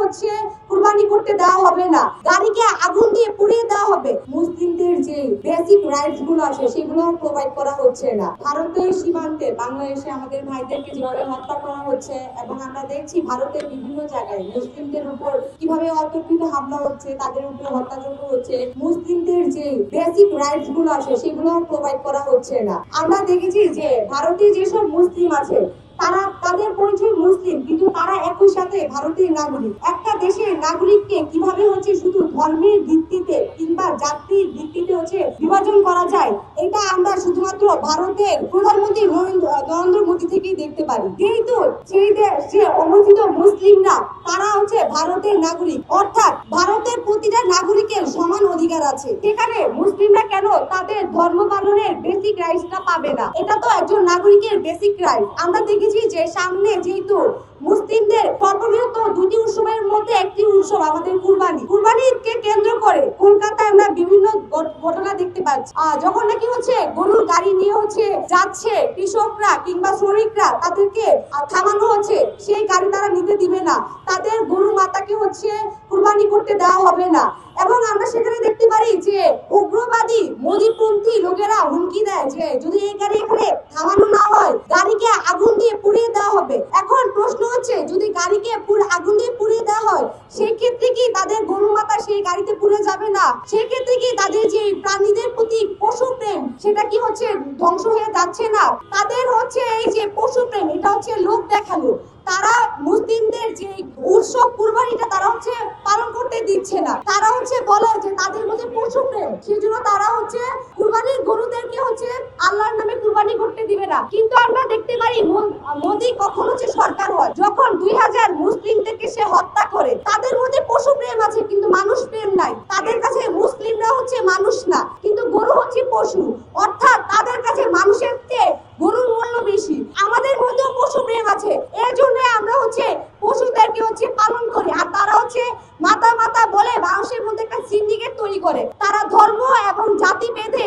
হচ্ছে কুরবানি করতে দেওয়া হবে না, গাড়িকে আগুন দিয়ে পুড়িয়ে দেওয়া হবে। মুসলিমদের যে বেসিক রাইটস গুলো আছে সেগুলো প্রোভাইড করা হচ্ছে না। ভারতের সীমান্তে বাংলাদেশে আমাদের ভাইদেরকে যেভাবে হত্যা করা হচ্ছে এবং আমরা দেখছি ভারতের বিভিন্ন জায়গায় মুসলিমদের উপর কিভাবে অতর্কিত হামলা হচ্ছে, তাদের উপর হত্যাযজ্ঞ হচ্ছে। মুসলিমদের যে বেসিক রাইটস গুলো আছে সেগুলো প্রোভাইড করা হচ্ছে না। আমরা দেখেছি যে ভারতে যেসব মুসলিম আছে তারা তাদের পরিচয় মুসলিম, কিন্তু তারা একই সাথে ভারতের নাগরিক। একটা দেশের নাগরিককে কিভাবে হচ্ছে শুধু ধর্মের ভিত্তিতে কিংবা জাতির ভিত্তিতে হচ্ছে বিভাজন করা যায়, এটা আমরা শুধুমাত্র ভারতের প্রধানমন্ত্রী নরেন্দ্র মোদী থেকেই দেখতে পারি। যেহেতু সেই দেশ যে অবস্থিত মুসলিমরা তারা হচ্ছে ভারতের নাগরিক, অর্থাৎ ভারতের প্রতিটা নাগরিকের সমান অধিকার আছে। সেখানে মুসলিমরা কেন তাদের ধর্ম পালনের বেসিক রাইটসটা পাবে না? এটা তো একজন নাগরিকের বেসিক রাইট। আমরা দেখেছি যে সামনে যেহেতু মুসলিমদের সর্ববৃহৎ দুটি উৎসবের মধ্যে একটি উৎসব আমাদের কুরবানিকে কেন্দ্র করে কলকাতায় আমরা বিভিন্ন ঘটনা দেখতে পাচ্ছি। যখন নাকি হচ্ছে গরুর গাড়ি নিয়ে হচ্ছে যাচ্ছে কৃষকরা কিংবা শ্রমিকরা, তাদেরকে থামানো হচ্ছে, সেই গাড়ি তারা নিতে দিবে না, তাদের গরু মাতাকে হচ্ছে কুরবানি করতে দেওয়া হবে না। এবং আমরা সেখানে দেখতে পারি যে উগ্রবাদী মোদীপন্থী লোকেরা হুমকি দেয় যে যদি এই গাড়ি এখানে থামানো না হয় গাড়িকে আগুন দিয়ে পুড়িয়ে দেওয়া হবে। এখন প্রশ্ন হচ্ছে, যদি গাড়িকে আগুন দিয়ে পুড়িয়ে দেওয়া হয় সেই ক্ষেত্রে কি তাদের গরু মাতা সেই গাড়িতে পুড়ে যাবে না? সেই ক্ষেত্রে কি তাদের যে প্রাণীদের প্রতি পশু প্রেম সেটা কি হচ্ছে ধ্বংস হয়ে যাচ্ছে না? তাদের হচ্ছে এই যে পশু প্রেম, এটা হচ্ছে লোক দেখানো। তারা মুসলিমদের যে উৎসব কুরবানিটা তারা হচ্ছে পালন করতে দিচ্ছে না। তারা হচ্ছে বলে যে তাদের মধ্যে পশু প্রেম, সেজন্য তারা হচ্ছে কুরবানির গরুদেরকে হচ্ছে আল্লাহর নামে কুরবানি করতে দিবে না। কিন্তু আমরা দেখতে পারি মোদী কখন হচ্ছে সরকার হয়, যখন 2000 মুসলিমদেরকে সে হত্যা করে, তাদের মধ্যে পশু প্রেম আছে কিন্তু মানুষ প্রেম নাই। তাদের কাছে মুসলিমরা হচ্ছে মানুষ না, কিন্তু গরু হচ্ছে পশু, অর্থাৎ তাদের কাছে মানুষের চেয়ে গরুর মূল্য বেশি। আমাদের মধ্যেও পশু প্রেম আছে, এর জন্য আমরা হচ্ছে পশুদেরকে হচ্ছে পালন করি। আর তারা হচ্ছে মাতা মাতা বলে মানুষের মধ্যে একটা সিন্ডিকেট তৈরি করে। তারা ধর্ম এবং জাতি ভেদে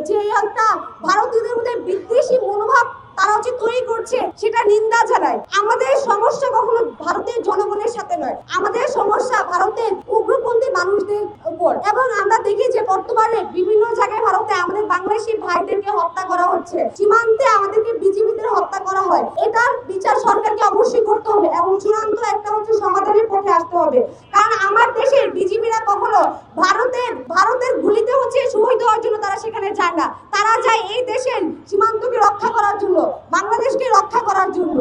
যে একটা ভারতীয়দের মধ্যে বিদ্বেষী মনোভাব তারা হচ্ছে তৈরি করছে, সেটা নিন্দা জানায়। আমাদের সমস্যা কখনো ভারতের জনগণের সাথে নয়, আমাদের সমস্যা ভারতের উগ্রপন্থী মানুষদের উপর। এবং আমরা দেখি যে বর্তমানে বিভিন্ন জায়গায় ভারতে আমাদের বাংলাদেশি ভাইদেরকে হত্যা করা হচ্ছে, সীমান্তে আমাদেরকে বিজিবিদের হত্যা করা হয়। এটার বিচার সরকারকে অবশ্যই করতে হবে এবং চূড়ান্ত একটা হচ্ছে সমাধানের পথে আসতে হবে। কারণ আমার দেশের বিজিবিরা কখনো ভারতের গুলিতে হচ্ছে শহীদ হওয়ার জন্য তারা সেখানে যায় না, তারা যায় এই দেশের সীমান্তকে রক্ষা করার জন্য, বাংলাদেশকে রক্ষা করার জন্য।